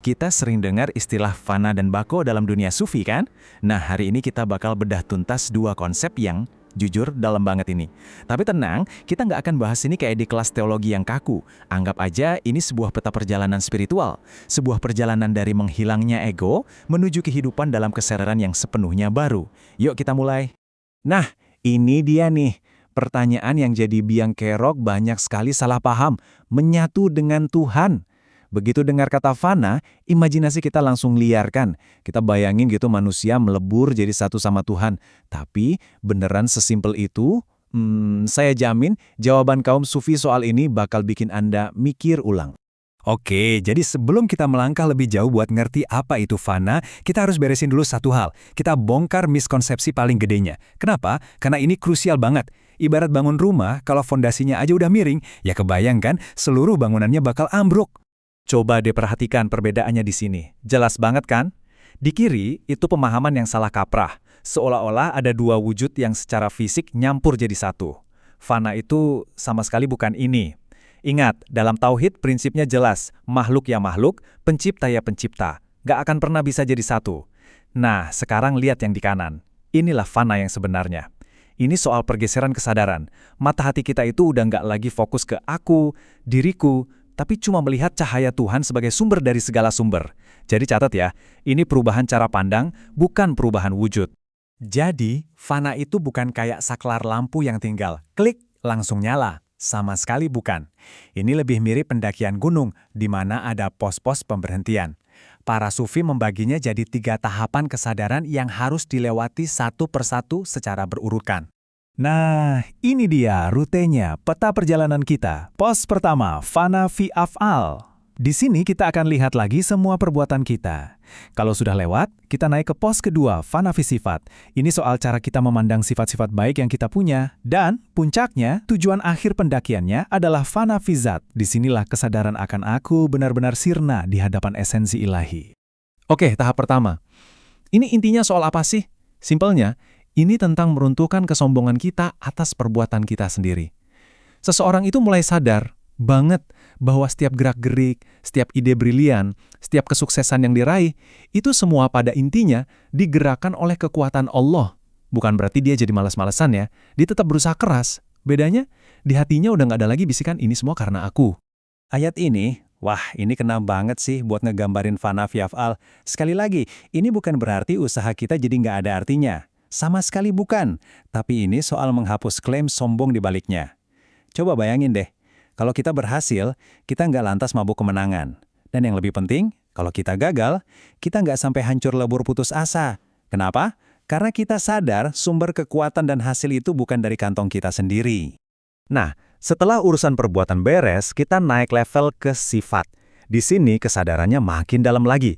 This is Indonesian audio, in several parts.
Kita sering dengar istilah fana dan bako dalam dunia sufi kan? Nah, hari ini kita bakal bedah tuntas dua konsep yang jujur dalam banget ini. Tapi tenang, kita nggak akan bahas ini kayak di kelas teologi yang kaku. Anggap aja ini sebuah peta perjalanan spiritual. Sebuah perjalanan dari menghilangnya ego menuju kehidupan dalam kesadaran yang sepenuhnya baru. Yuk kita mulai. Nah, ini dia nih. Pertanyaan yang jadi biang kerok banyak sekali salah paham. Menyatu dengan Tuhan. Begitu dengar kata fana, imajinasi kita langsung liar kan. Kita bayangin gitu manusia melebur jadi satu sama Tuhan. Tapi beneran sesimpel itu? Saya jamin jawaban kaum sufi soal ini bakal bikin Anda mikir ulang. Oke, jadi sebelum kita melangkah lebih jauh buat ngerti apa itu fana, kita harus beresin dulu satu hal. Kita bongkar miskonsepsi paling gedenya. Kenapa? Karena ini krusial banget. Ibarat bangun rumah, kalau fondasinya aja udah miring, ya kebayang kan seluruh bangunannya bakal ambruk. Coba deh perhatikan perbedaannya di sini. Jelas banget kan? Di kiri, itu pemahaman yang salah kaprah. Seolah-olah ada dua wujud yang secara fisik nyampur jadi satu. Fana itu sama sekali bukan ini. Ingat, dalam tauhid prinsipnya jelas. Makhluk ya makhluk, pencipta ya pencipta. Gak akan pernah bisa jadi satu. Nah, sekarang lihat yang di kanan. Inilah fana yang sebenarnya. Ini soal pergeseran kesadaran. Mata hati kita itu udah gak lagi fokus ke aku, diriku, tapi cuma melihat cahaya Tuhan sebagai sumber dari segala sumber. Jadi catat ya, ini perubahan cara pandang, bukan perubahan wujud. Jadi, fana itu bukan kayak saklar lampu yang tinggal klik, langsung nyala. Sama sekali bukan. Ini lebih mirip pendakian gunung, di mana ada pos-pos pemberhentian. Para sufi membaginya jadi 3 tahapan kesadaran yang harus dilewati satu persatu secara berurutan. Nah, ini dia rutenya, peta perjalanan kita. Pos pertama, fana fi af'al. Di sini kita akan lihat lagi semua perbuatan kita. Kalau sudah lewat, kita naik ke pos kedua, fana fi sifat. Ini soal cara kita memandang sifat-sifat baik yang kita punya. Dan puncaknya, tujuan akhir pendakiannya adalah fana fi zat. Disinilah kesadaran akan aku benar-benar sirna di hadapan esensi ilahi. Oke, tahap pertama. Ini intinya soal apa sih? Simpelnya, ini tentang meruntuhkan kesombongan kita atas perbuatan kita sendiri. Seseorang itu mulai sadar banget bahwa setiap gerak-gerik, setiap ide brilian, setiap kesuksesan yang diraih, itu semua pada intinya digerakkan oleh kekuatan Allah. Bukan berarti dia jadi malas-malesan ya, dia tetap berusaha keras. Bedanya, di hatinya udah nggak ada lagi bisikan ini semua karena aku. Ayat ini, wah ini kena banget sih buat ngegambarin fana fi af'al. Sekali lagi, ini bukan berarti usaha kita jadi nggak ada artinya. Sama sekali bukan, tapi ini soal menghapus klaim sombong di baliknya. Coba bayangin deh, kalau kita berhasil, kita nggak lantas mabuk kemenangan. Dan yang lebih penting, kalau kita gagal, kita nggak sampai hancur lebur putus asa. Kenapa? Karena kita sadar sumber kekuatan dan hasil itu bukan dari kantong kita sendiri. Nah, setelah urusan perbuatan beres, kita naik level ke sifat. Di sini kesadarannya makin dalam lagi.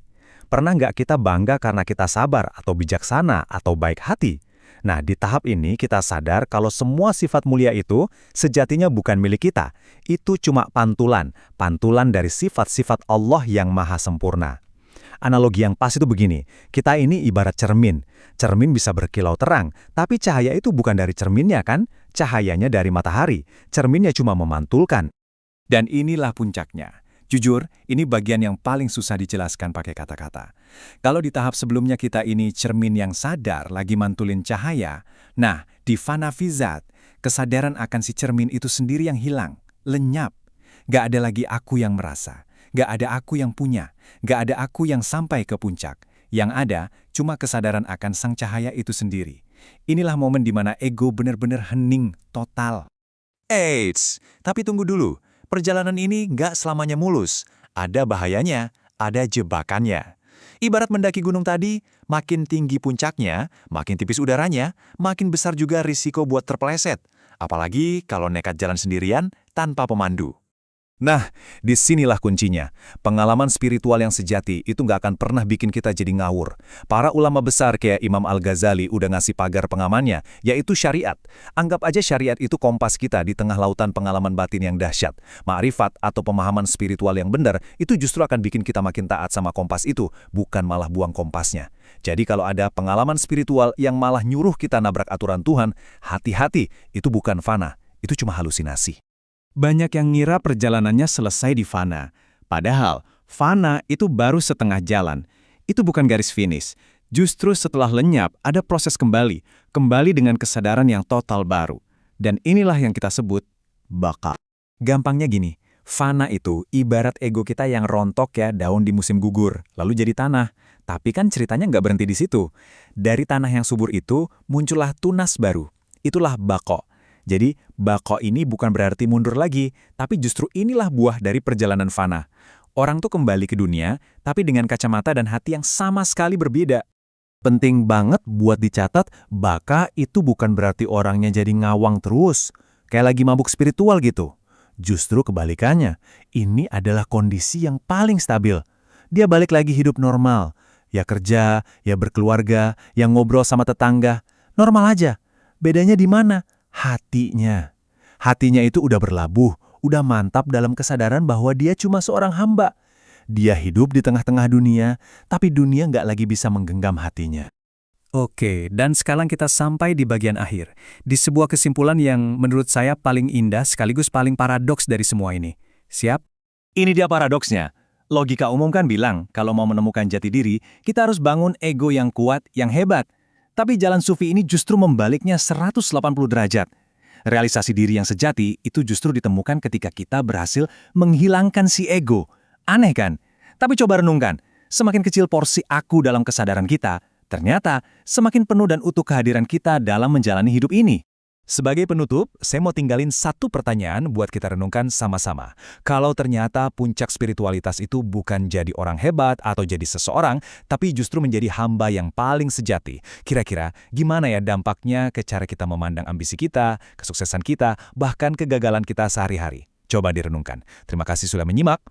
Pernah nggak kita bangga karena kita sabar atau bijaksana atau baik hati? Nah, di tahap ini kita sadar kalau semua sifat mulia itu sejatinya bukan milik kita. Itu cuma pantulan dari sifat-sifat Allah yang maha sempurna. Analogi yang pas itu begini, kita ini ibarat cermin. Cermin bisa berkilau terang, tapi cahaya itu bukan dari cerminnya kan? Cahayanya dari matahari. Cerminnya cuma memantulkan. Dan inilah puncaknya. Jujur, ini bagian yang paling susah dijelaskan pakai kata-kata. Kalau di tahap sebelumnya kita ini cermin yang sadar lagi mantulin cahaya, nah di fana fi zat, kesadaran akan si cermin itu sendiri yang hilang, lenyap. Gak ada lagi aku yang merasa, gak ada aku yang punya, gak ada aku yang sampai ke puncak. Yang ada cuma kesadaran akan sang cahaya itu sendiri. Inilah momen di mana ego benar-benar hening total. Eits, tapi tunggu dulu. Perjalanan ini nggak selamanya mulus. Ada bahayanya, ada jebakannya. Ibarat mendaki gunung tadi, makin tinggi puncaknya, makin tipis udaranya, makin besar juga risiko buat terpeleset. Apalagi kalau nekat jalan sendirian tanpa pemandu. Nah, disinilah kuncinya. Pengalaman spiritual yang sejati itu nggak akan pernah bikin kita jadi ngawur. Para ulama besar kayak Imam Al-Ghazali udah ngasih pagar pengamannya, yaitu syariat. Anggap aja syariat itu kompas kita di tengah lautan pengalaman batin yang dahsyat. Ma'rifat atau pemahaman spiritual yang benar, itu justru akan bikin kita makin taat sama kompas itu, bukan malah buang kompasnya. Jadi kalau ada pengalaman spiritual yang malah nyuruh kita nabrak aturan Tuhan, hati-hati, itu bukan fana, itu cuma halusinasi. Banyak yang ngira perjalanannya selesai di fana. Padahal, Fana itu baru setengah jalan. Itu bukan garis finish. Justru setelah lenyap, ada proses kembali. Kembali dengan kesadaran yang total baru. Dan inilah yang kita sebut baka. Gampangnya gini, fana itu ibarat ego kita yang rontok ya daun di musim gugur, lalu jadi tanah. Tapi kan ceritanya nggak berhenti di situ. Dari tanah yang subur itu, muncullah tunas baru. Itulah bako. Jadi, bako ini bukan berarti mundur lagi, tapi justru inilah buah dari perjalanan fana. Orang tuh kembali ke dunia, tapi dengan kacamata dan hati yang sama sekali berbeda. Penting banget buat dicatat, baka itu bukan berarti orangnya jadi ngawang terus, kayak lagi mabuk spiritual gitu. Justru kebalikannya, ini adalah kondisi yang paling stabil. Dia balik lagi hidup normal. Ya kerja, ya berkeluarga, ya ngobrol sama tetangga. Normal aja. Bedanya di mana? Hatinya. Hatinya itu udah berlabuh, udah mantap dalam kesadaran bahwa dia cuma seorang hamba. Dia hidup di tengah-tengah dunia, tapi dunia nggak lagi bisa menggenggam hatinya. Oke, dan sekarang kita sampai di bagian akhir. Di sebuah kesimpulan yang menurut saya paling indah sekaligus paling paradoks dari semua ini. Siap? Ini dia paradoksnya. Logika umum kan bilang, kalau mau menemukan jati diri, kita harus bangun ego yang kuat, yang hebat. Tapi jalan sufi ini justru membaliknya 180 derajat. Realisasi diri yang sejati itu justru ditemukan ketika kita berhasil menghilangkan si ego. Aneh kan? Tapi coba renungkan, semakin kecil porsi aku dalam kesadaran kita, ternyata semakin penuh dan utuh kehadiran kita dalam menjalani hidup ini. Sebagai penutup, saya mau tinggalin satu pertanyaan buat kita renungkan sama-sama. Kalau ternyata puncak spiritualitas itu bukan jadi orang hebat atau jadi seseorang, tapi justru menjadi hamba yang paling sejati. Kira-kira gimana ya dampaknya ke cara kita memandang ambisi kita, kesuksesan kita, bahkan kegagalan kita sehari-hari? Coba direnungkan. Terima kasih sudah menyimak.